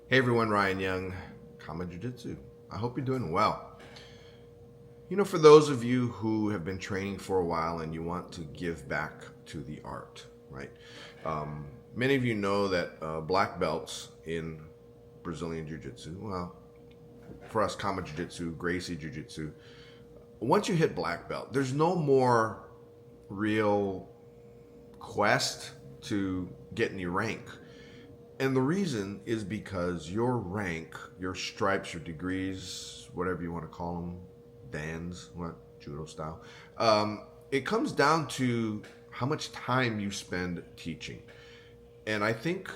Hey everyone, Ryan Young, Kama Jiu Jitsu. I hope you're doing well. For those of you who have been training for a while and you want to give back to the art, right? Many of you know that black belts in Brazilian Jiu Jitsu, well, for us, Kama Jiu Jitsu, Gracie Jiu Jitsu, once you hit black belt, there's no more real quest to get any rank. And the reason is because your rank, your stripes, your degrees, whatever you want to call them, dans, what, judo style, it comes down to how much time you spend teaching. And I think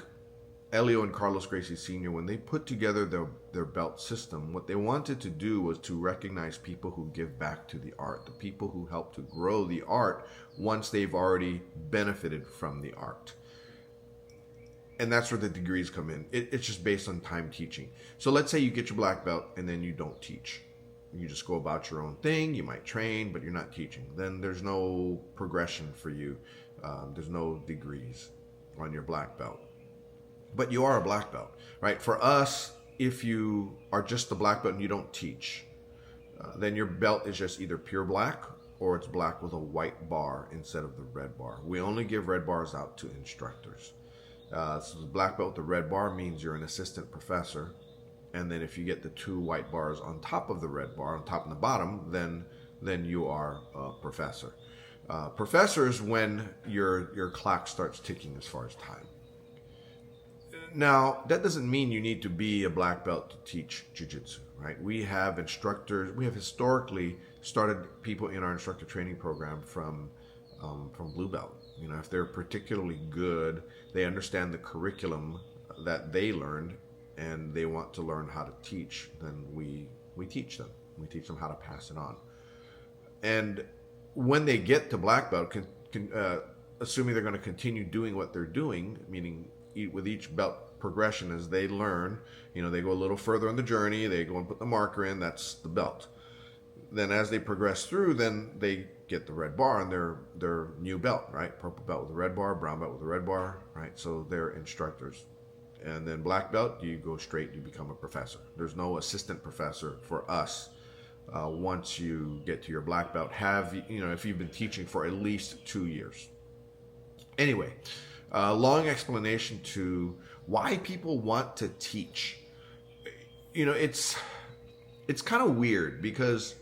Elio and Carlos Gracie Sr., when they put together their belt system, what they wanted to do was to recognize people who give back to the art, the people who help to grow the art once they've already benefited from the art. And that's where the degrees come in. It's just based on time teaching. So let's say you get your black belt and then you don't teach. You just go about your own thing. You might train, but you're not teaching. Then there's no progression for you. There's no degrees on your black belt. But you are a black belt, right? For us, if you are just a black belt and you don't teach, then your belt is just either pure black or it's black with a white bar instead of the red bar. We only give red bars out to instructors. So the black belt with the red bar means you're an assistant professor, and then if you get the two white bars on top of the red bar, on top and the bottom, then you are a professor. Professor is when your clock starts ticking as far as time. Now, that doesn't mean you need to be a black belt to teach jiu-jitsu, right? We have instructors. We have historically started people in our instructor training program from blue belt. If they're particularly good, they understand the curriculum that they learned, and they want to learn how to teach, then we teach them. We teach them how to pass it on. And when they get to black belt, assuming they're going to continue doing what they're doing, meaning with each belt progression as they learn, they go a little further on the journey, they go and put the marker in, that's the belt. Then as they progress through, then they get the red bar on their new belt, right? Purple belt with a red bar, brown belt with a red bar, right? So they're instructors. And then black belt, you go straight, you become a professor. There's no assistant professor for us once you get to your black belt. If you've been teaching for at least 2 years. Anyway, long explanation to why people want to teach. It's kind of weird because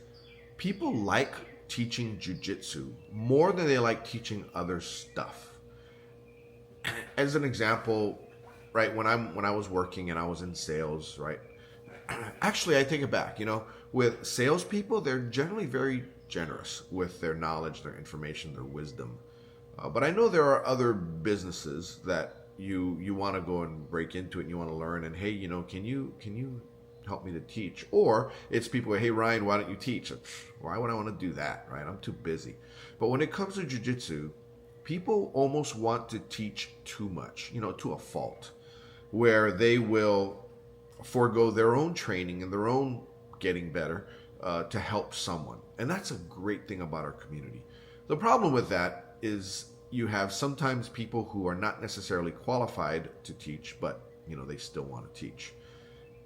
people like teaching jiu-jitsu more than they like teaching other stuff. As an example, right, when I was working and I was in sales, right? Actually, I take it back. With salespeople, they're generally very generous with their knowledge, their information, their wisdom. But I know there are other businesses that you want to go and break into it and you want to learn. And hey, can you help me to teach? Or it's people, hey Ryan, why don't you teach? Why would I want to do that, right? I'm too busy. But when it comes to jiu-jitsu, people almost want to teach too much, to a fault, where they will forego their own training and their own getting better to help someone. And that's a great thing about our community. The problem with that is you have sometimes people who are not necessarily qualified to teach, but they still want to teach.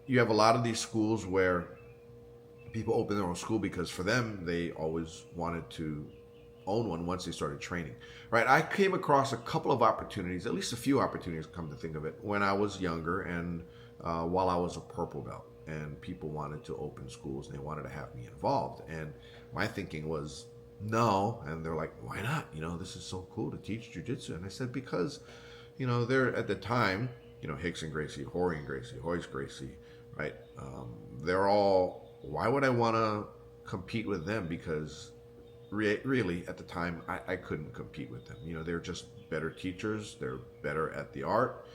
You have a lot of these schools where people open their own school because for them, they always wanted to own one once they started training, right? I came across a couple of opportunities, at least a few opportunities, come to think of it, when I was younger and while I was a purple belt, and people wanted to open schools and they wanted to have me involved. And my thinking was, no. And they're like, why not? This is so cool to teach jiu-jitsu. And I said, because, they're at the time, Hicks and Gracie, Horry and Gracie, Hoyce Gracie, right? They're all, why would I want to compete with them? Because really, at the time, I couldn't compete with them. They're just better teachers. They're better at the art.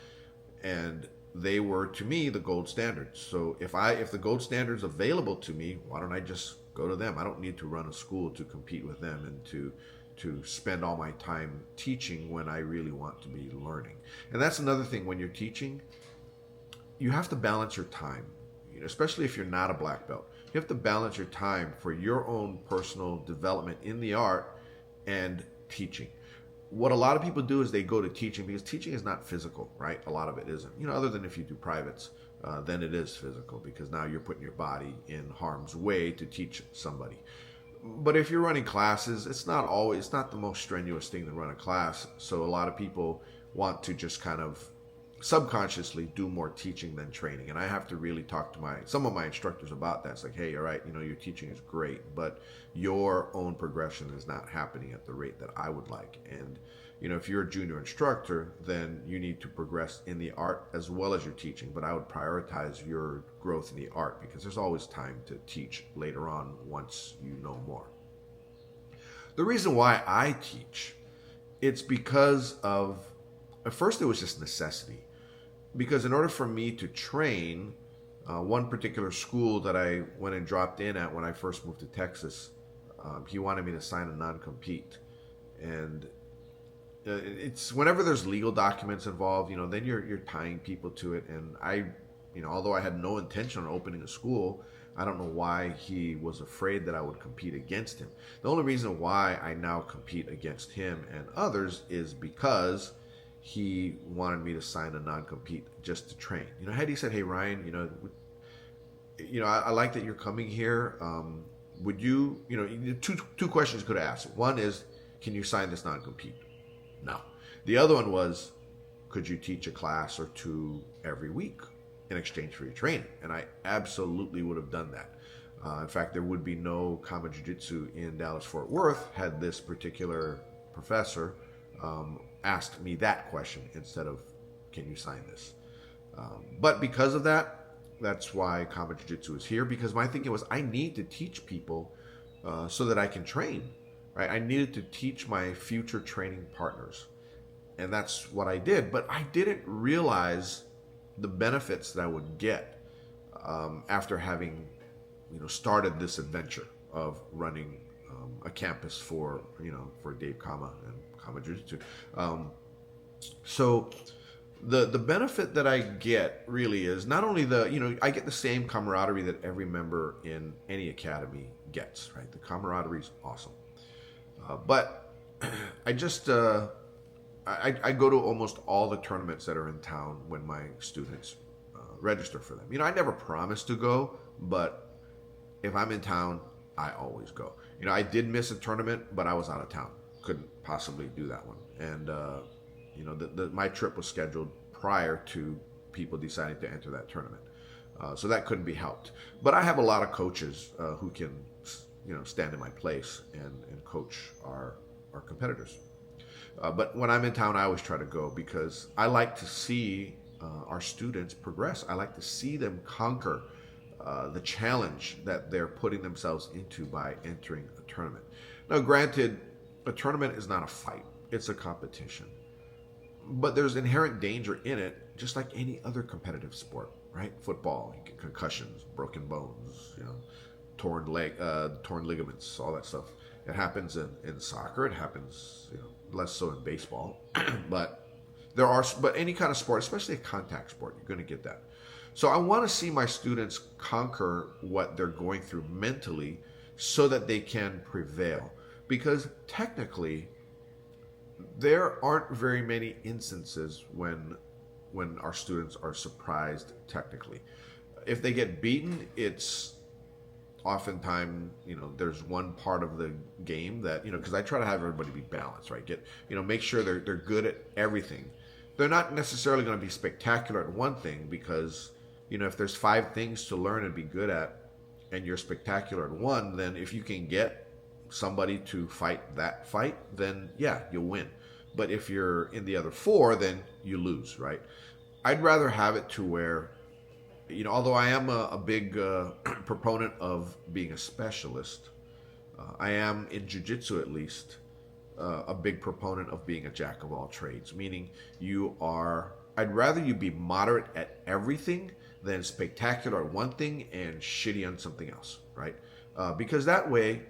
And they were, to me, the gold standard. So if the gold standard's available to me, why don't I just go to them? I don't need to run a school to compete with them and to spend all my time teaching when I really want to be learning. And that's another thing. When you're teaching, you have to balance your time, especially if you're not a black belt. You have to balance your time for your own personal development in the art and teaching. what a lot of people do is they go to teaching because teaching is not physical, right? A lot of it isn't. Other than if you do privates, then it is physical because now you're putting your body in harm's way to teach somebody. But if you're running classes, it's not the most strenuous thing to run a class. So a lot of people want to just kind of subconsciously do more teaching than training. And I have to really talk to some of my instructors about that. It's like, hey, all right, your teaching is great, but your own progression is not happening at the rate that I would like. And if you're a junior instructor, then you need to progress in the art as well as your teaching. But I would prioritize your growth in the art because there's always time to teach later on once you know more. The reason why I teach, it's because of, at first it was just necessity. Because in order for me to train, one particular school that I went and dropped in at when I first moved to Texas, he wanted me to sign a non-compete. And it's whenever there's legal documents involved, then you're tying people to it. And I, although I had no intention on opening a school, I don't know why he was afraid that I would compete against him. The only reason why I now compete against him and others is because he wanted me to sign a non-compete just to train. Had he said, hey, Ryan, I like that you're coming here. Would you, two questions you could have asked. One is, can you sign this non-compete? No. The other one was, could you teach a class or two every week in exchange for your training? And I absolutely would have done that. In fact, there would be no Kama Jiu-Jitsu in Dallas-Fort Worth had this particular professor asked me that question instead of, can you sign this? But because of that, that's why Kama Jiu-Jitsu is here, because my thinking was I need to teach people so that I can train. Right? I needed to teach my future training partners. And that's what I did. But I didn't realize the benefits that I would get after having started this adventure of running a campus for Dave Kama and Kama Jiu-Jitsu. So the benefit that I get really is not only I get the same camaraderie that every member in any academy gets, right? The camaraderie is awesome. But I just, I go to almost all the tournaments that are in town when my students register for them. I never promise to go, but if I'm in town, I always go. I did miss a tournament, but I was out of town. Couldn't possibly do that one. And, my trip was scheduled prior to people deciding to enter that tournament. So that couldn't be helped. But I have a lot of coaches who can, stand in my place and coach our competitors. But when I'm in town, I always try to go because I like to see our students progress. I like to see them conquer the challenge that they're putting themselves into by entering a tournament. Now, granted, a tournament is not a fight. It's a competition. But there's inherent danger in it, just like any other competitive sport, right? Football, you get concussions, broken bones, torn ligaments, all that stuff. It happens in soccer. It happens, less so in baseball. but any kind of sport, especially a contact sport, you're going to get that. So I want to see my students conquer what they're going through mentally so that they can prevail. Because technically, there aren't very many instances when our students are surprised technically. If they get beaten, it's oftentimes, there's one part of the game that, because I try to have everybody be balanced, right? Make sure they're good at everything. They're not necessarily going to be spectacular at one thing because, if there's 5 things to learn and be good at and you're spectacular at one, then if you can get somebody to fight that fight, then yeah, you'll win. But if you're in the other 4, then you lose, right? I'd rather have it to where, although I am a big proponent of being a specialist, I am in jiu-jitsu at least a big proponent of being a jack of all trades, meaning I'd rather you be moderate at everything than spectacular at one thing and shitty on something else, right? Because that way,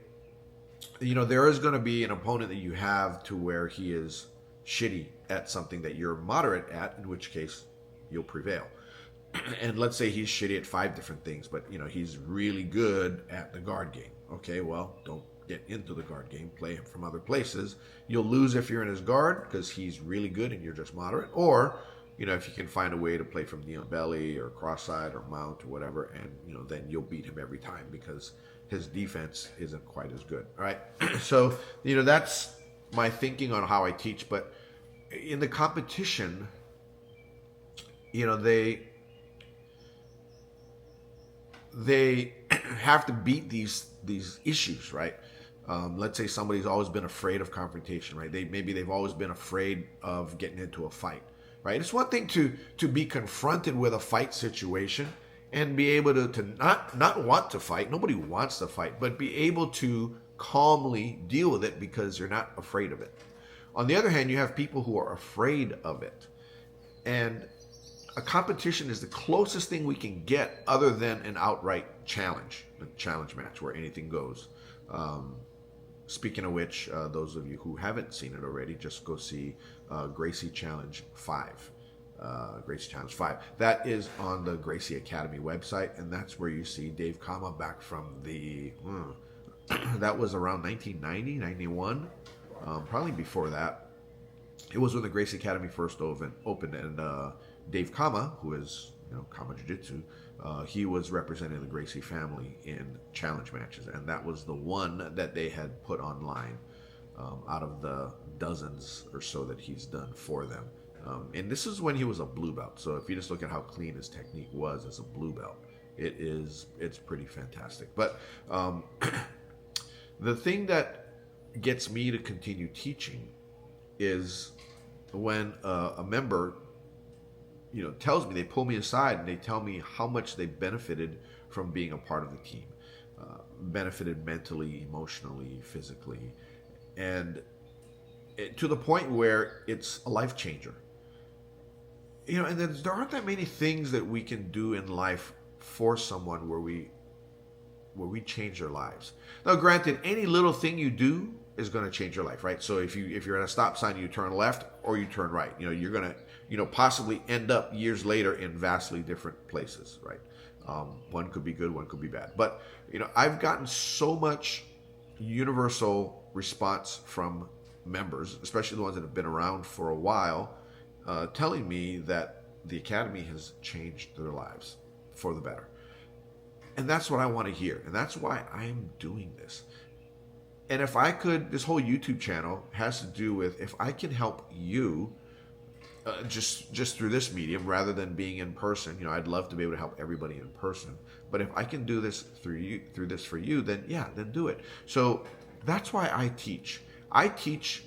there is going to be an opponent that you have to where he is shitty at something that you're moderate at, in which case you'll prevail. And let's say he's shitty at 5 different things, but he's really good at the guard game. Okay, well, don't get into the guard game, play him from other places. You'll lose if you're in his guard because he's really good and you're just moderate. Or, if you can find a way to play from knee on belly or cross-side or mount or whatever, and, then you'll beat him every time because his defense isn't quite as good. All right. So, that's my thinking on how I teach. But in the competition, they have to beat these issues, right? Let's say somebody's always been afraid of confrontation, right? Maybe they've always been afraid of getting into a fight, right? It's one thing to be confronted with a fight situation and be able to not want to fight. Nobody wants to fight, but be able to calmly deal with it because you're not afraid of it. On the other hand, you have people who are afraid of it. And a competition is the closest thing we can get other than an outright challenge, a challenge match where anything goes. Speaking of which, those of you who haven't seen it already, just go see Gracie Challenge 5. Gracie Challenge 5. That is on the Gracie Academy website, and that's where you see Dave Kama back from the... that was around 1990, 91, probably before that. It was when the Gracie Academy first opened, and Dave Kama, who is, Kama Jiu-Jitsu, he was representing the Gracie family in challenge matches, and that was the one that they had put online out of the dozens or so that he's done for them. And this is when he was a blue belt. So if you just look at how clean his technique was as a blue belt, it's pretty fantastic. But the thing that gets me to continue teaching is when a member tells me, they pull me aside and they tell me how much they benefited from being a part of the team, benefited mentally, emotionally, physically, and to the point where it's a life changer. And then there aren't that many things that we can do in life for someone where we change their lives. Now, granted, any little thing you do is going to change your life, right? So if you're at a stop sign, you turn left or you turn right. You're going to possibly end up years later in vastly different places, right? One could be good, one could be bad. But I've gotten so much universal response from members, especially the ones that have been around for a while, telling me that the Academy has changed their lives for the better. And that's what I want to hear. And that's why I'm doing this. And if I could, this whole YouTube channel has to do with if I can help you just through this medium rather than being in person. I'd love to be able to help everybody in person. But if I can do this through this for you, then do it. So that's why I teach. I teach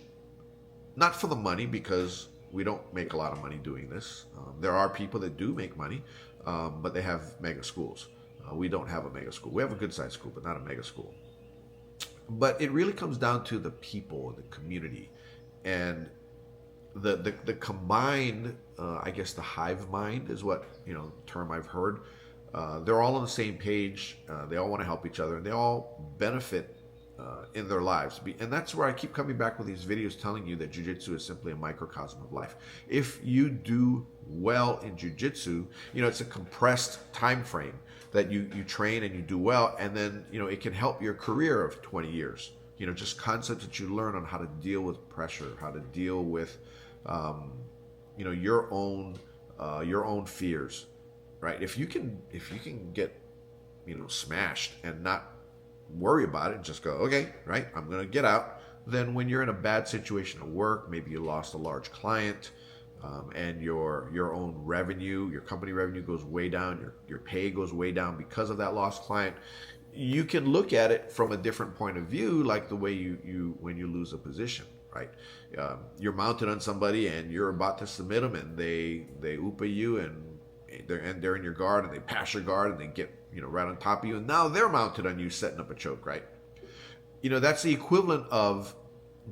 not for the money because we don't make a lot of money doing this. There are people that do make money, but they have mega schools. We don't have a mega school. We have a good sized school, but not a mega school. But it really comes down to the people, the community, and the combined, I guess the hive mind is what, term I've heard. They're all on the same page. They all want to help each other, and they all benefit in their lives. And that's where I keep coming back with these videos telling you that Jiu-Jitsu is simply a microcosm of life. If you do well in Jiu-Jitsu, it's a compressed time frame that you train and you do well, and then it can help your career of 20 years. Just concepts that you learn on how to deal with pressure, how to deal with your own fears, right? If you can get smashed and not worry about it and just go, okay, right, I'm gonna get out, then when you're in a bad situation at work, maybe you lost a large client, and your own revenue, your company revenue goes way down, your pay goes way down because of that lost client, you can look at it from a different point of view, like the way you when you lose a position, right? You're mounted on somebody and you're about to submit them, and they upa you, and they're in your guard, and they pass your guard, and they get right on top of you, and now they're mounted on you, setting up a choke, right? That's the equivalent of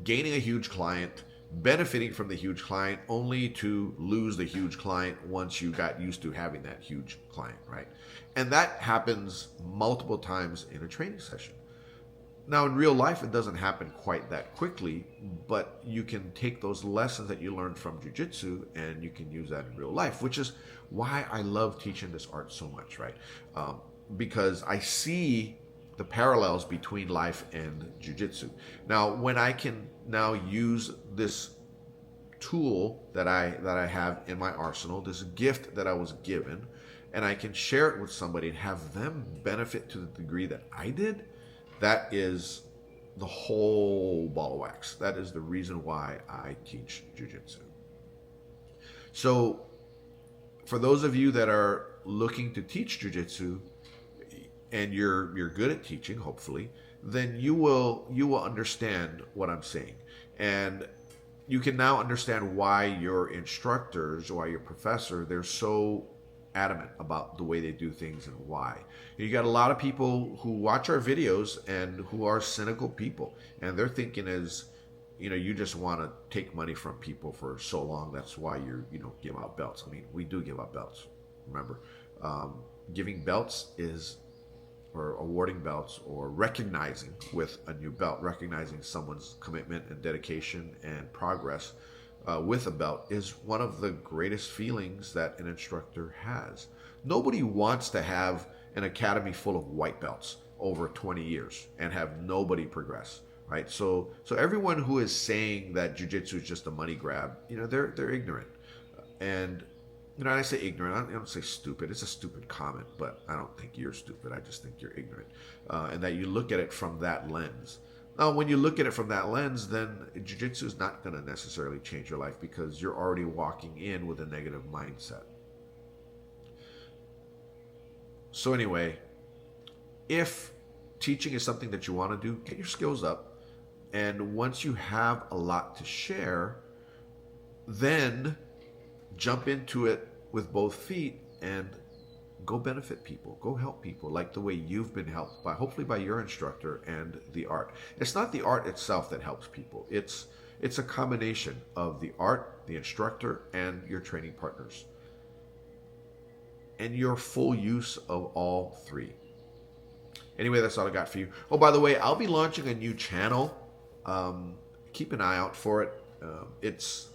gaining a huge client, benefiting from the huge client, only to lose the huge client once you got used to having that huge client, right? And that happens multiple times in a training session. Now, in real life, it doesn't happen quite that quickly, but you can take those lessons that you learned from Jiu-Jitsu and you can use that in real life, which is why I love teaching this art so much, right? Because I see the parallels between life and jiu-jitsu. Now, when I can now use this tool that I have in my arsenal, this gift that I was given, and I can share it with somebody and have them benefit to the degree that I did, that is the whole ball of wax. That is the reason why I teach jiu-jitsu. So for those of you that are looking to teach jiu-jitsu, and you're good at teaching, hopefully, then you will understand what I'm saying. And you can now understand why your instructors, why your professor, they're so adamant about the way they do things and why. You got a lot of people who watch our videos and who are cynical people, and they're thinking is, you just want to take money from people for so long. That's why you give out belts. I mean, we do give out belts. Remember, giving belts is, or awarding belts, or recognizing with a new belt, recognizing someone's commitment and dedication and progress with a belt is one of the greatest feelings that an instructor has. Nobody wants to have an academy full of white belts over 20 years and have nobody progress, right? So everyone who is saying that jiu-jitsu is just a money grab, they're ignorant. And I say ignorant, I don't say stupid. It's a stupid comment, but I don't think you're stupid. I just think you're ignorant. And that you look at it from that lens. Now, when you look at it from that lens, then jiu-jitsu is not going to necessarily change your life because you're already walking in with a negative mindset. So anyway, if teaching is something that you want to do, get your skills up. And once you have a lot to share, then jump into it with both feet and go benefit people, go help people like the way you've been helped by, hopefully by your instructor and the art. It's not the art itself that helps people. It's a combination of the art, the instructor, and your training partners. And your full use of all three. Anyway, that's all I got for you. Oh, by the way, I'll be launching a new channel. Keep an eye out for it. It's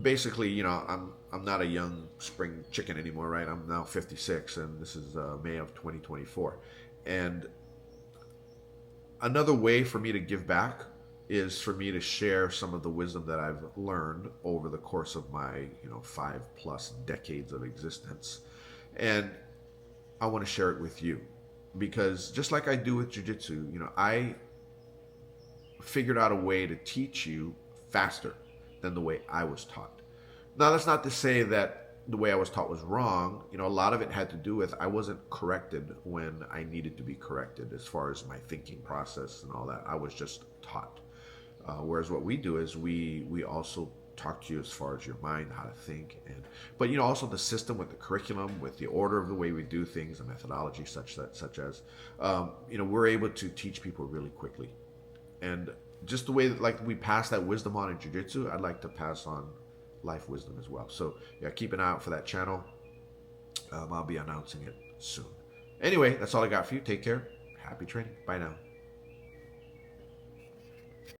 basically, I'm not a young spring chicken anymore, right? I'm now 56, and this is May of 2024. And another way for me to give back is for me to share some of the wisdom that I've learned over the course of my 5+ decades of existence. And I want to share it with you, because just like I do with jiu-jitsu, I figured out a way to teach you faster than the way I was taught. Now, that's not to say that the way I was taught was wrong. A lot of it had to do with I wasn't corrected when I needed to be corrected as far as my thinking process and all that. I was just taught. Whereas what we do is we also talk to you as far as your mind, how to think, but also the system with the curriculum, with the order of the way we do things, the methodology such as we're able to teach people really quickly. And just the way that, like, we pass that wisdom on in jiu-jitsu, I'd like to pass on life wisdom as well. So yeah, keep an eye out for that channel. I'll be announcing it soon. Anyway, that's all I got for you. Take care. Happy training. Bye now.